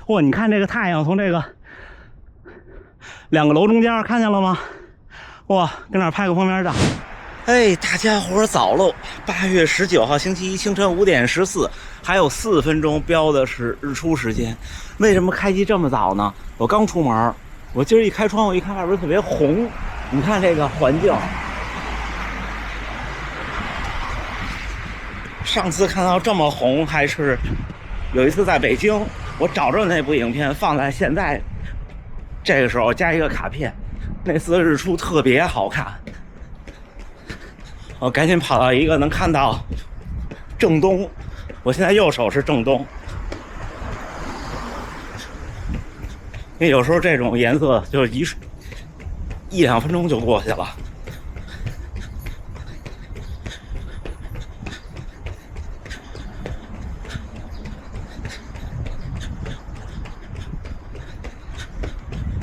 哇，你看这个太阳从这个两个楼中间看见了吗？哇，跟那儿拍个封面照。哎，大家伙早喽！8月19号星期一清晨5点14，还有4分钟标的是日出时间。为什么开机这么早呢？我刚出门，我今儿一开窗，我一看外边特别红。你看这个环境，上次看到这么红还是有一次在北京，我找着那部影片放在现在这个时候加一个卡片，那次日出特别好看。我赶紧跑到一个能看到正东，我现在右手是正东，因为有时候这种颜色就是一两分钟就过去了。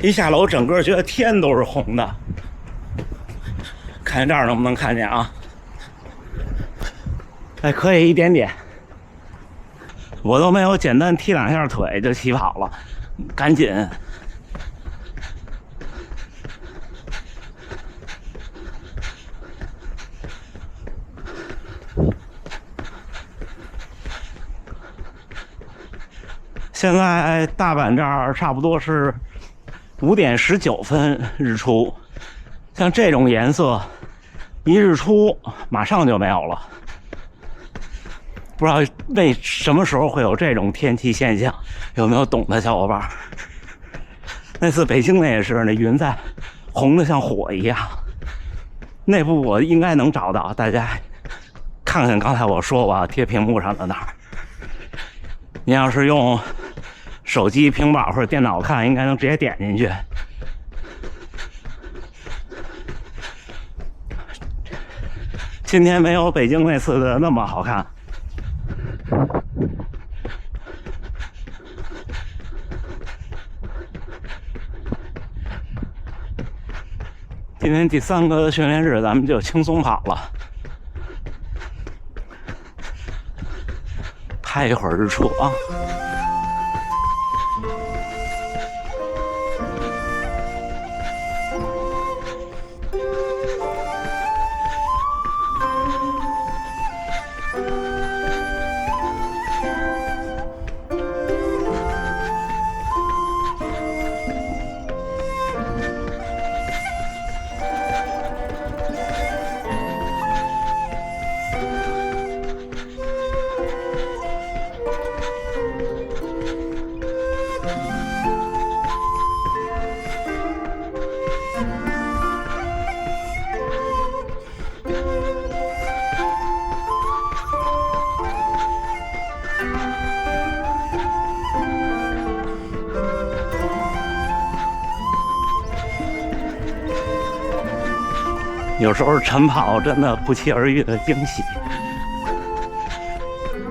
一下楼，整个觉得天都是红的。看这儿能不能看见啊？哎，可以一点点。我都没有简单踢2下腿就起跑了，赶紧。现在大阪这儿差不多是5点19分日出，像这种颜色，一日出马上就没有了。不知道为什么时候会有这种天气现象，有没有懂的小伙伴？那次北京那也是，那云彩红的像火一样。那部我应该能找到，大家看看刚才我说我要贴屏幕上的那儿。你要是用手机、平板或者电脑看，应该能直接点进去。今天没有北京那次的那么好看。今天第3个训练日，咱们就轻松跑了，拍一会儿日出啊。有时候晨跑真的不期而遇的惊喜。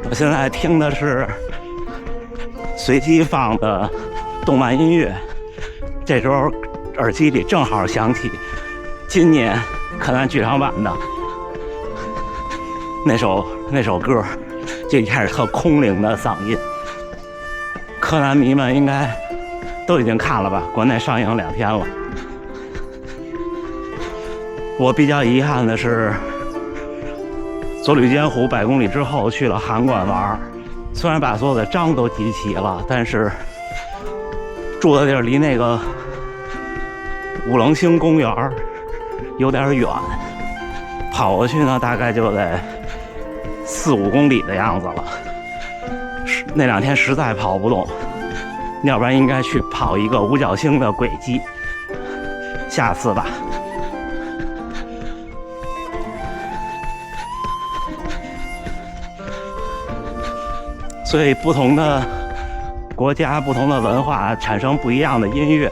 我现在听的是随机放的动漫音乐，这时候耳机里正好响起今年柯南剧场版的那首歌，就一开始特空灵的嗓音。柯南迷们应该都已经看了吧？国内上映2天了。我比较遗憾的是，佐吕间湖100公里之后去了函馆玩，虽然把所有的章都集齐了，但是住的地儿离那个五棱星公园有点远，跑过去呢大概就得4、5公里的样子了。那2天实在跑不动，要不然应该去跑一个五角星的轨迹，下次吧。所以不同的国家、不同的文化产生不一样的音乐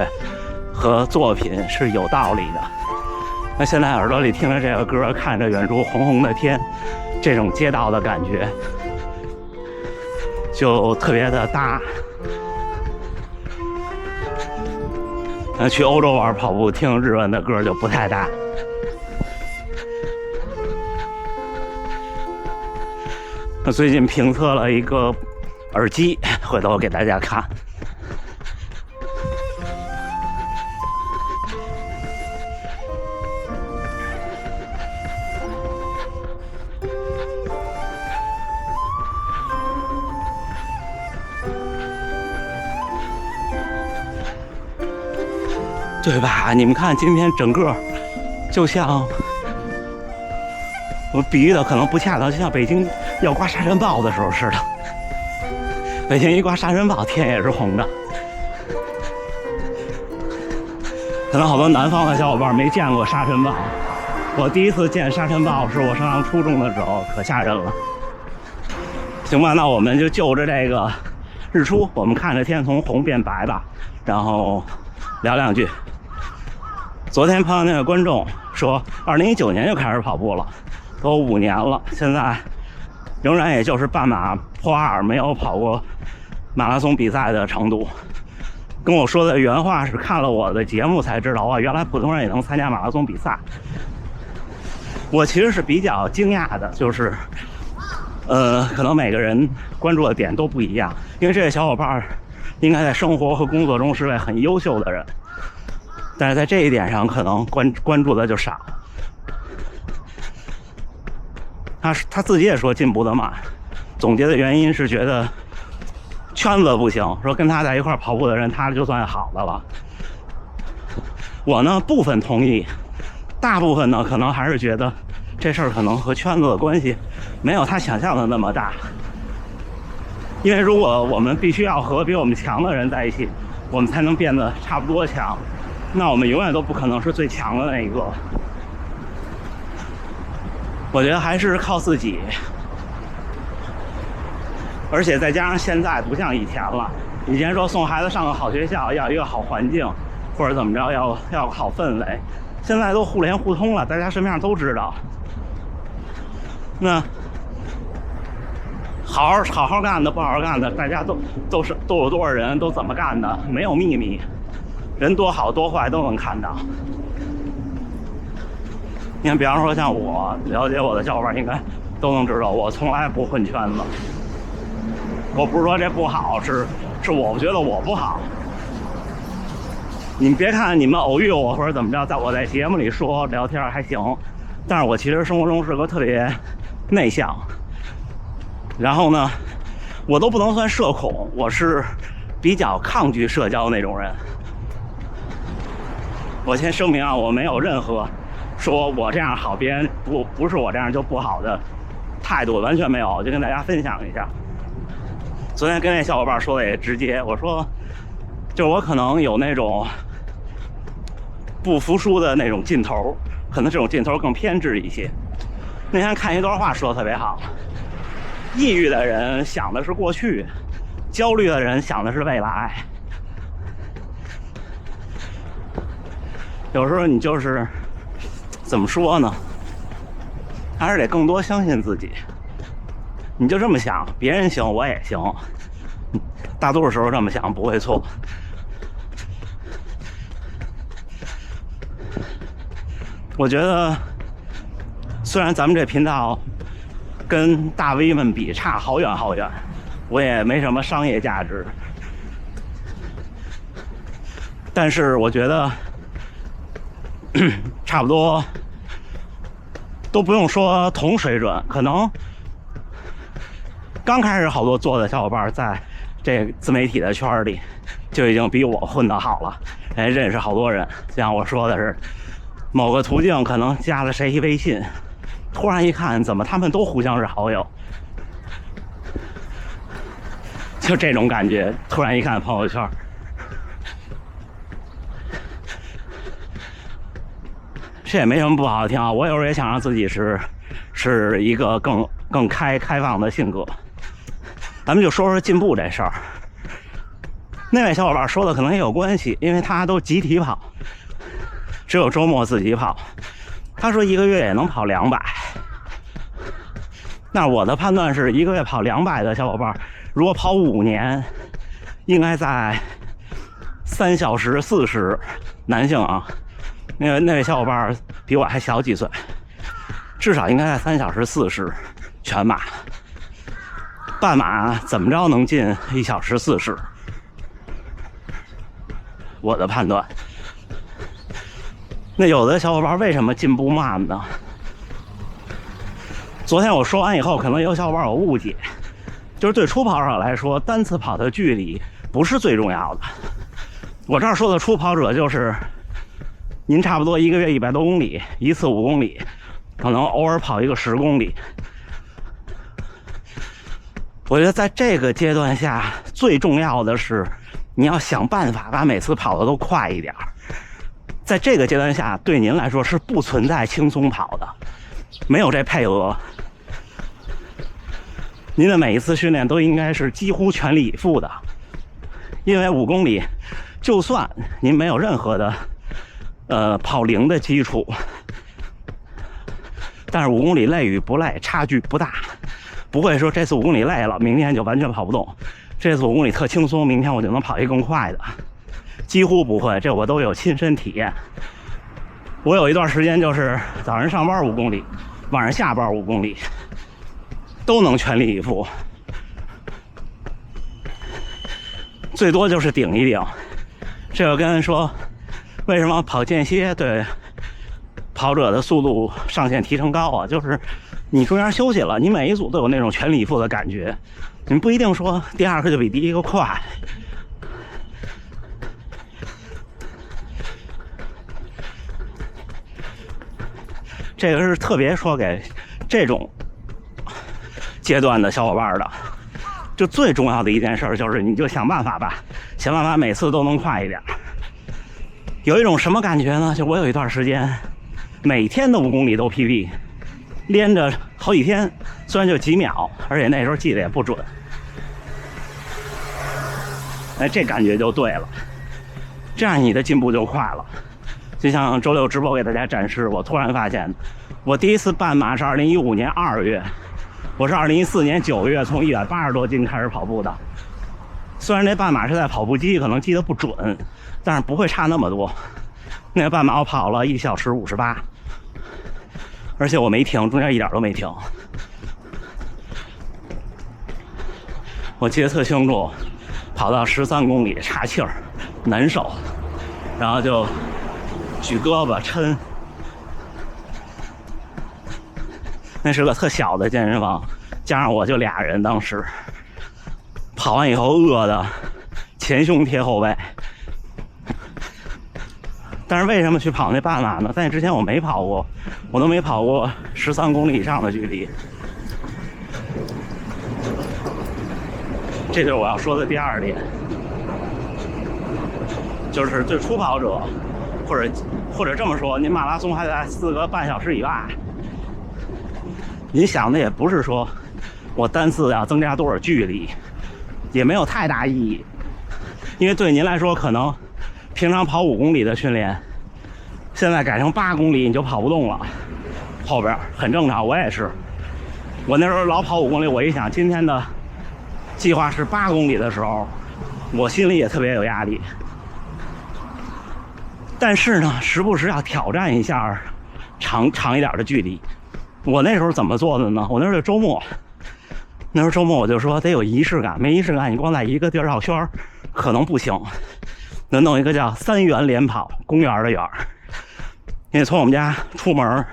和作品是有道理的。那现在耳朵里听着这个歌，看着远处红红的天，这种街道的感觉就特别的搭。那去欧洲玩跑步听日文的歌就不太搭。那最近评测了一个耳机，回头我给大家看。对吧？你们看今天整个就像我比喻的可能不恰当，就像北京要刮沙尘暴的时候似的。北京一刮沙尘暴，天也是红的。可能好多南方的小伙伴没见过沙尘暴，我第一次见沙尘暴是我上初中的时候，可吓人了。行吧，那我们就着这个日出，我们看着天从红变白吧，然后聊两句。昨天碰到那个观众说，2019年就开始跑步了，都5年了，现在仍然也就是半马破2，没有跑过马拉松比赛的程度。跟我说的原话是看了我的节目才知道啊，原来普通人也能参加马拉松比赛。我其实是比较惊讶的，就是可能每个人关注的点都不一样，因为这些小伙伴应该在生活和工作中是位很优秀的人，但是在这一点上可能关注的就少。他自己也说进步的慢，总结的原因是觉得圈子不行，说跟他在一块跑步的人他就算好的了。我呢部分同意，大部分呢可能还是觉得这事儿可能和圈子的关系没有他想象的那么大。因为如果我们必须要和比我们强的人在一起，我们才能变得差不多强，那我们永远都不可能是最强的那一个。我觉得还是靠自己，而且再加上现在不像以前了，以前说送孩子上个好学校要一个好环境，或者怎么着要个好氛围，现在都互联互通了，大家身边上都知道。那好好干的不好好干的，大家都有多少人都怎么干的，没有秘密，人多好多坏都能看到。你看，比方说像我了解我的小伙伴应该都能知道，我从来不混圈子。我不是说这不好，是我觉得我不好。你们别看你们偶遇我或者怎么着，我在节目里说聊天还行，但是我其实生活中是个特别内向，然后呢我都不能算社恐，我是比较抗拒社交那种人。我先声明啊，我没有任何说我这样好，别人不是我这样就不好的态度，完全没有，就跟大家分享一下。昨天跟那小伙伴说的也直接，我说就是我可能有那种不服输的那种劲头，可能这种劲头更偏执一些。那天看一段话说的特别好，抑郁的人想的是过去，焦虑的人想的是未来。有时候你就是怎么说呢，还是得更多相信自己。你就这么想，别人行我也行，大多数时候这么想不会错。我觉得虽然咱们这频道跟大 V 们比差好远好远，我也没什么商业价值，但是我觉得差不多都不用说同水准，可能刚开始好多做的小伙伴在这个自媒体的圈里就已经比我混得好了，认识好多人。像我说的是某个途径可能加了谁一微信，突然一看怎么他们都互相是好友，就这种感觉。突然一看朋友圈，这也没什么不好听啊。我有时候也想让自己是一个更开放的性格。咱们就说说进步这事儿。那位小伙伴说的可能也有关系，因为他都集体跑，只有周末自己跑。他说一个月也能跑200。那我的判断是，一个月跑200的小伙伴，如果跑5年，应该在3小时40，男性啊。那位小伙伴比我还小几岁，至少应该在3小时40全马。半马怎么着能进1小时40？我的判断。那有的小伙伴为什么进步慢呢？昨天我说完以后，可能有小伙伴有误解，就是对初跑者来说，单次跑的距离不是最重要的。我这儿说的初跑者就是您差不多一个月100多公里，一次5公里，可能偶尔跑一个10公里。我觉得在这个阶段下，最重要的是你要想办法把每次跑的都快一点。在这个阶段下，对您来说是不存在轻松跑的，没有这配额。您的每一次训练都应该是几乎全力以赴的，因为5公里，就算您没有任何的跑龄的基础，但是5公里累与不累差距不大，不会说这次5公里累了，明天就完全跑不动；这次5公里特轻松，明天我就能跑一更快的，几乎不会。这我都有亲身体验。我有一段时间就是早上上班5公里，晚上下班5公里，都能全力以赴，最多就是顶一顶。这个跟说为什么跑间歇对跑者的速度上限提升高啊？就是你中间休息了，你每一组都有那种全力以赴的感觉，你不一定说第2个就比第1个快。这个是特别说给这种阶段的小伙伴的，就最重要的一件事就是你就想办法吧，想办法每次都能快一点。有一种什么感觉呢？就我有一段时间每天的5公里都 PB， 连着好几天，虽然就几秒，而且那时候记得也不准。哎，这感觉就对了，这样你的进步就快了。就像周六直播给大家展示，我突然发现，我第一次半马是2015年2月，我是2014年9月从180多斤开始跑步的。虽然那半马是在跑步机，可能记得不准，但是不会差那么多。那个半马我跑了1小时58，而且我没停，中间一点都没停。我记得特清楚，跑到13公里岔气儿，难受，然后就举胳膊抻。那是个特小的健身房，加上我就俩人，当时跑完以后饿的前胸贴后背。但是为什么去跑那半马呢？在那之前我没跑过，我都没跑过13公里以上的距离。这就是我要说的第2点，就是对初跑者，或者这么说，您马拉松还在4个半小时以外，您想的也不是说我单次要增加多少距离，也没有太大意义，因为对您来说，可能平常跑5公里的训练，现在改成8公里你就跑不动了，后边很正常，我也是。我那时候老跑5公里，我一想今天的计划是8公里的时候，我心里也特别有压力。但是呢，时不时要挑战一下长一点的距离。我那时候怎么做的呢？我那时候就周末我就说得有仪式感，没仪式感你光在一个地儿绕圈可能不行，能弄一个叫3元连跑，公园的园。因为从我们家出门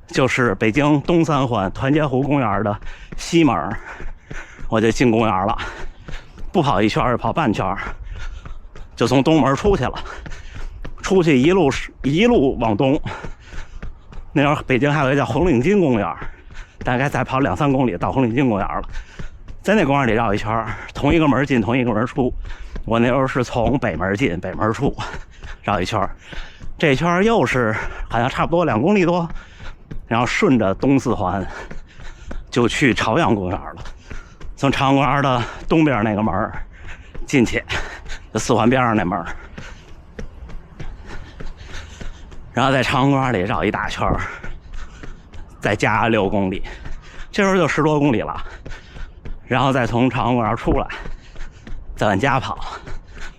就是北京东三环团结湖公园的西门，我就进公园了，不跑一圈跑半圈，就从东门出去了，出去一路往东。那时候北京还有一个叫红领巾公园，大概再跑2-3公里到红领巾公园了。在那公园里绕一圈，同一个门进同一个门出。我那时候是从北门进北门出，绕一圈，这圈又是好像差不多2公里多，然后顺着东四环就去朝阳公园了。从朝阳公园的东边那个门进去，就4环边上那门，然后在朝阳公园里绕一大圈，再加6公里，这时候就10多公里了。然后再从朝阳公园出来，再往家跑。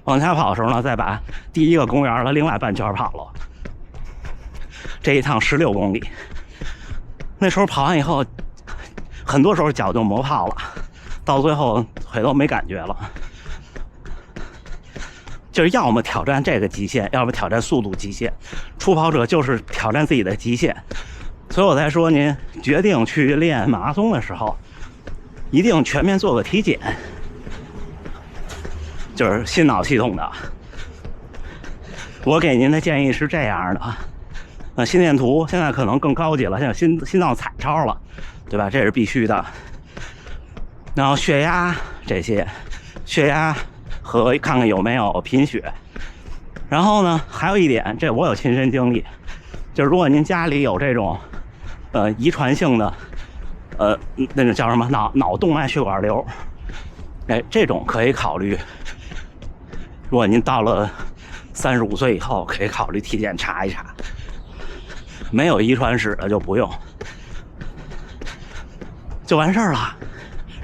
往家跑的时候呢，再把第一个公园的另外半圈跑了。这一趟16公里。那时候跑完以后，很多时候脚就磨泡了，到最后腿都没感觉了。就是要么挑战这个极限，要么挑战速度极限。初跑者就是挑战自己的极限，所以我才说，您决定去练马拉松的时候，一定全面做个体检，就是心脑系统的。我给您的建议是这样的，心电图现在可能更高级了，现在心脏彩超了，对吧？这是必须的。然后血压这些，血压和看看有没有贫血。然后呢，还有一点，这我有亲身经历，就是如果您家里有这种遗传性的那个叫什么脑动脉血管瘤，哎，这种可以考虑。如果您到了35岁以后，可以考虑体检查一查。没有遗传史的就不用，就完事儿了。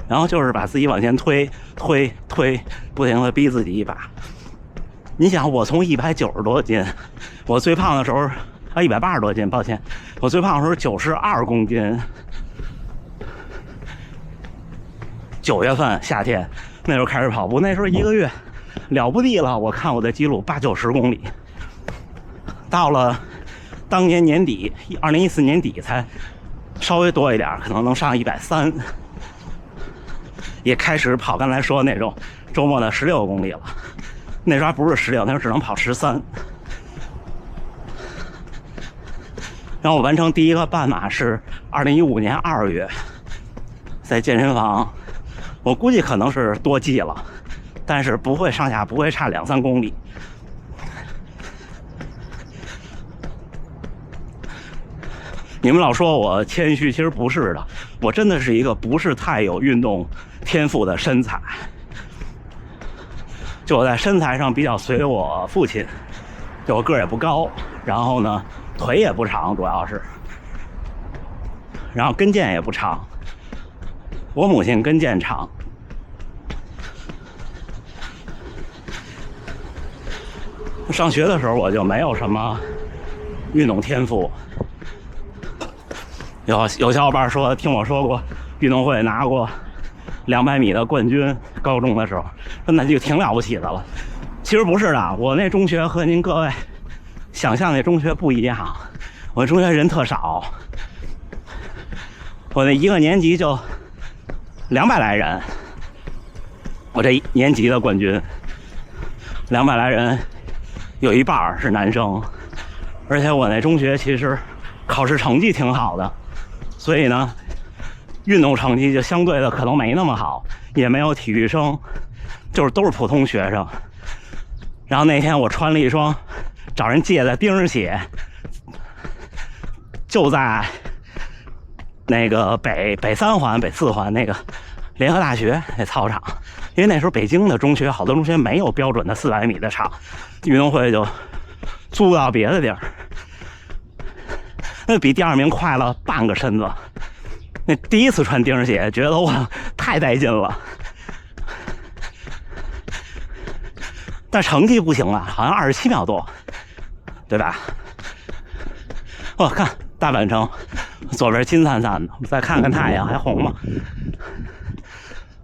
然后就是把自己往前推，不停的逼自己一把。你想，我从190多斤，我最胖的时候180多斤，抱歉，我最胖的时候92公斤。9月份夏天那时候开始跑步，那时候1个月了不地了，我看我的记录80-90公里。到了当年年底，2014年底才稍微多一点，可能能上130，也开始跑刚才说那种周末的16公里了。那时候还不是16，那时候只能跑13。然后我完成第一个半马是2015年2月，在健身房，我估计可能是多记了，但是不会上下不会差2-3公里。你们老说我谦虚，其实不是的，我真的是一个不是太有运动天赋的身材。就我在身材上比较随我父亲，就我个儿也不高，然后呢腿也不长，主要是，然后跟腱也不长。我母亲跟腱长。上学的时候我就没有什么运动天赋。有小伙伴说听我说过运动会拿过200米的冠军，高中的时候，那就挺了不起的了。其实不是的，我那中学和您各位想象那中学不一样，我中学人特少，我那一个年级就200来人，我这年级的冠军200来人，有一半是男生，而且我那中学其实考试成绩挺好的，所以呢运动成绩就相对的可能没那么好，也没有体育生，就是都是普通学生。然后那天我穿了一双找人借的钉鞋，就在那个北3环北4环那个联合大学那操场，因为那时候北京的中学好多中学没有标准的400米的场，运动会就租到别的地儿，那比第2名快了半个身子。那第一次穿钉鞋，觉得我太带劲了，但成绩不行啊，好像27秒多，对吧？我看大阪城左边金灿灿的，再看看太阳还红吗？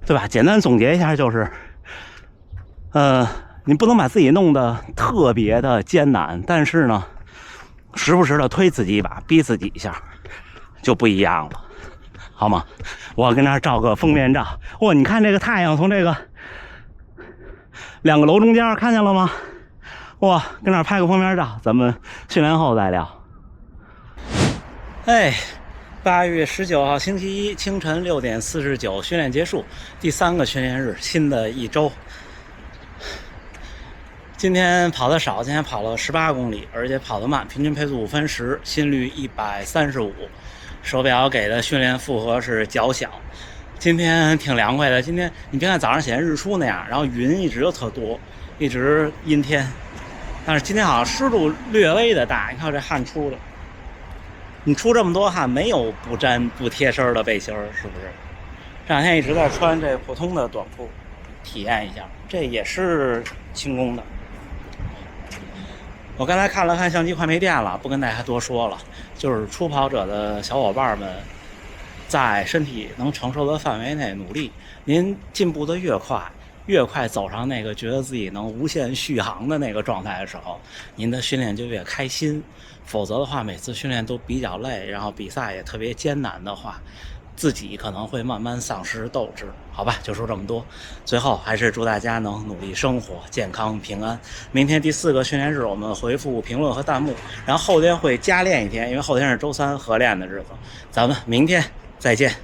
对吧？简单总结一下就是，你不能把自己弄得特别的艰难，但是呢，时不时的推自己一把，逼自己一下，就不一样了。好吗？我跟那儿照个封面照。哇，你看这个太阳从这个2个楼中间，看见了吗？哇，跟那儿拍个封面照，咱们训练后再聊。哎，8月19号星期一清晨6点49，训练结束，第3个训练日，新的一周。今天跑的少，今天跑了18公里，而且跑得慢，平均配速5分10，心率135。手表给的训练负荷是较小，今天挺凉快的。今天你别看早上显日出那样，然后云一直都特多，一直阴天，但是今天好像湿度略微的大。你看这汗出的，你出这么多汗，没有不沾不贴身的背心儿，是不是？这2天一直在穿这普通的短裤，体验一下，这也是轻功的。我刚才看了看相机，快没电了，不跟大家多说了。就是初跑者的小伙伴们，在身体能承受的范围内努力。您进步的越快走上那个觉得自己能无限续航的那个状态的时候，您的训练就越开心。否则的话，每次训练都比较累，然后比赛也特别艰难的话，自己可能会慢慢丧失斗志。好吧，就说这么多。最后还是祝大家能努力生活，健康平安。明天第4个训练日，我们回复评论和弹幕，然后后天会加练一天，因为后天是周3合练的日子。咱们明天再见。